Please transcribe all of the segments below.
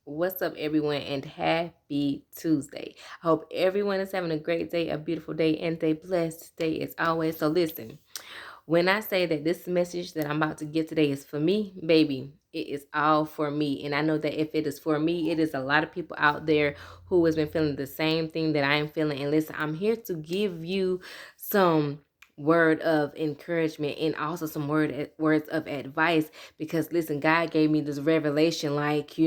What's up, everyone, and happy Tuesday. I hope everyone is having a great day, a beautiful day, and a blessed day as always. So listen, when I say that this message that I'm about to give today is for me, baby, it is all for me. And I know that if it is for me, it is a lot of people out there who has been feeling the same thing that I am feeling. And listen, I'm here to give you some word of encouragement and also some words of advice, because listen, God gave me this revelation, like,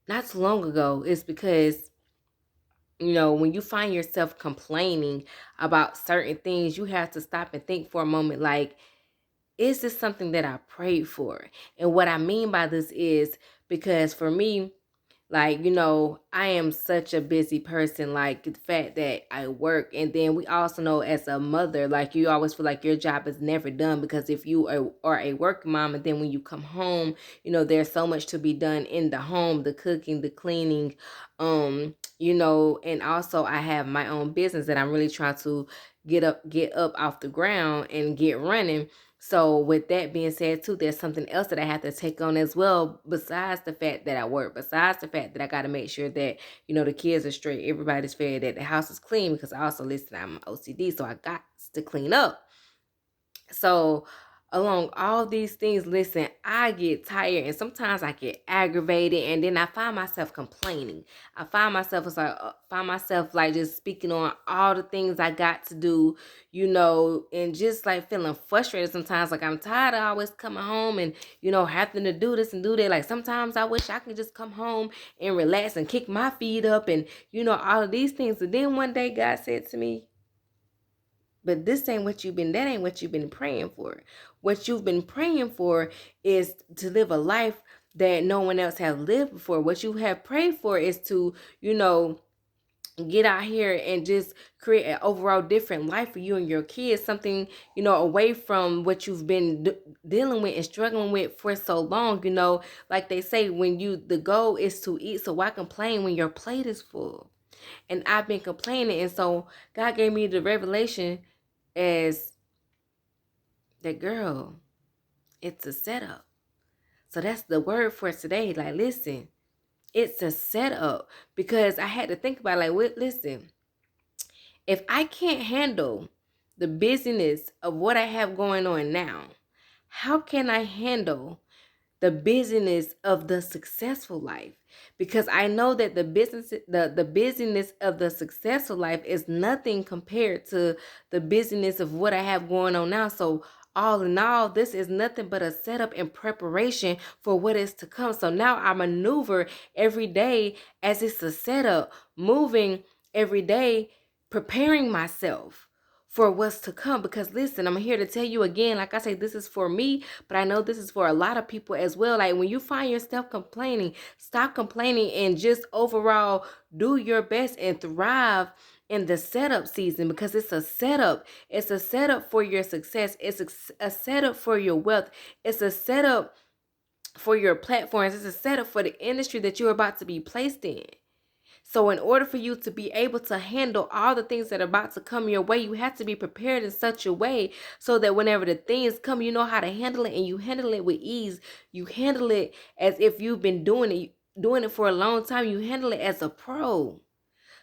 not too long ago. It's because, when you find yourself complaining about certain things, you have to stop and think for a moment, like, is this something that I prayed for? And what I mean by this is because for me, like, I am such a busy person. Like the fact that I work, and then we also know as a mother, like you always feel like your job is never done, because if you are a working mom, and then when you come home, there's so much to be done in the home, the cooking, the cleaning, and also I have my own business that I'm really trying to get up off the ground and get running. So with that being said too, there's something else that I have to take on as well, besides the fact that I work, besides the fact that I got to make sure that, the kids are straight, everybody's fed, that the house is clean, because I also listen, I'm OCD, so I got to clean up. So along all these things, listen, I get tired and sometimes I get aggravated, and then I find myself complaining. I find myself like just speaking on all the things I got to do, and just like feeling frustrated sometimes. Like I'm tired of always coming home and, having to do this and do that. Like sometimes I wish I could just come home and relax and kick my feet up and, all of these things. And then one day God said to me, but that ain't what you've been praying for. What you've been praying for is to live a life that no one else has lived before. What you have prayed for is to, get out here and just create an overall different life for you and your kids, something, away from what you've been dealing with and struggling with for so long. Like they say, the goal is to eat, so why complain when your plate is full? And I've been complaining, and so God gave me the revelation as that, girl, it's a setup. So that's the word for today. Like, listen, it's a setup, because I had to think about it, like, listen, if I can't handle the busyness of what I have going on now, how can I handle the busyness of the successful life? Because I know that the busyness of the successful life is nothing compared to the busyness of what I have going on now. So all in all, this is nothing but a setup and preparation for what is to come. So now I maneuver every day as it's a setup, moving every day, preparing myself for what's to come. Because listen, I'm here to tell you again, like I say, this is for me, but I know this is for a lot of people as well. Like when you find yourself complaining, stop complaining and just overall do your best and thrive in the setup season, because it's a setup. It's a setup for your success. It's a setup for your wealth. It's a setup for your platforms. It's a setup for the industry that you're about to be placed in. So in order for you to be able to handle all the things that are about to come your way, you have to be prepared in such a way so that whenever the things come, you know how to handle it, and you handle it with ease. You handle it as if you've been doing it for a long time. You handle it as a pro.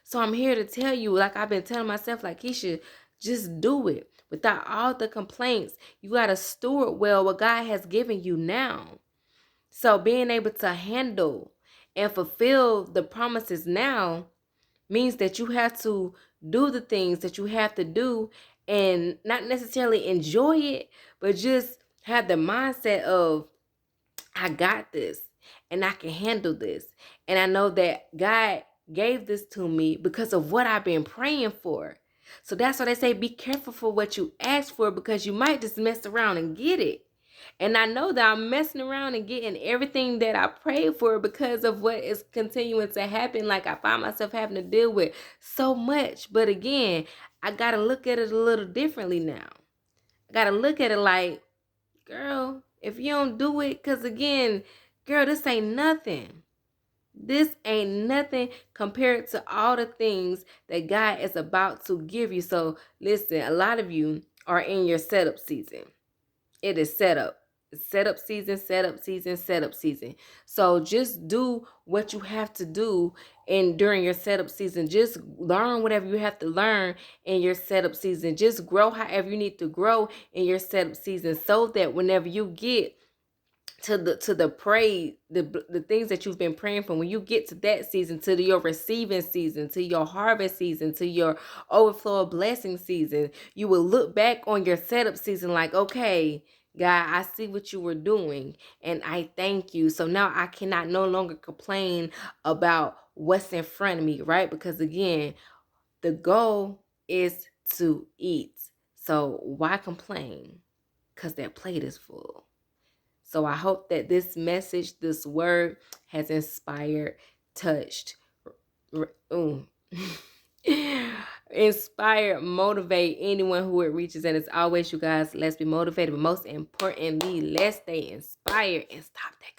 So I'm here to tell you, like I've been telling myself, like, Keisha, just do it without all the complaints. You got to steward well what God has given you now. So being able to handle and fulfill the promises now means that you have to do the things that you have to do, and not necessarily enjoy it, but just have the mindset of, I got this and I can handle this. And I know that God gave this to me because of what I've been praying for. So that's why they say be careful for what you ask for, because you might just mess around and get it. And I know that I'm messing around and getting everything that I prayed for because of what is continuing to happen. Like I find myself having to deal with so much. But again, I got to look at it a little differently now. I got to look at it like, girl, if you don't do it, because again, girl, this ain't nothing. This ain't nothing compared to all the things that God is about to give you. So listen, a lot of you are in your setup season. It is set up. setup season, setup season, setup season. So just do what you have to do and during your setup season. Just learn whatever you have to learn in your setup season. Just grow however you need to grow in your setup season, so that whenever you get to the pray, the things that you've been praying for, when you get to that season, to your receiving season, to your harvest season, to your overflow of blessing season, you will look back on your setup season like, okay, God, I see what you were doing and I thank you. So now I cannot no longer complain about what's in front of me, right? Because again, the goal is to eat. So why complain? Because that plate is full. So I hope that this message, this word has inspired, touched, inspire, motivate anyone who it reaches. And as always, you guys, let's be motivated, but most importantly, let's stay inspired and stop that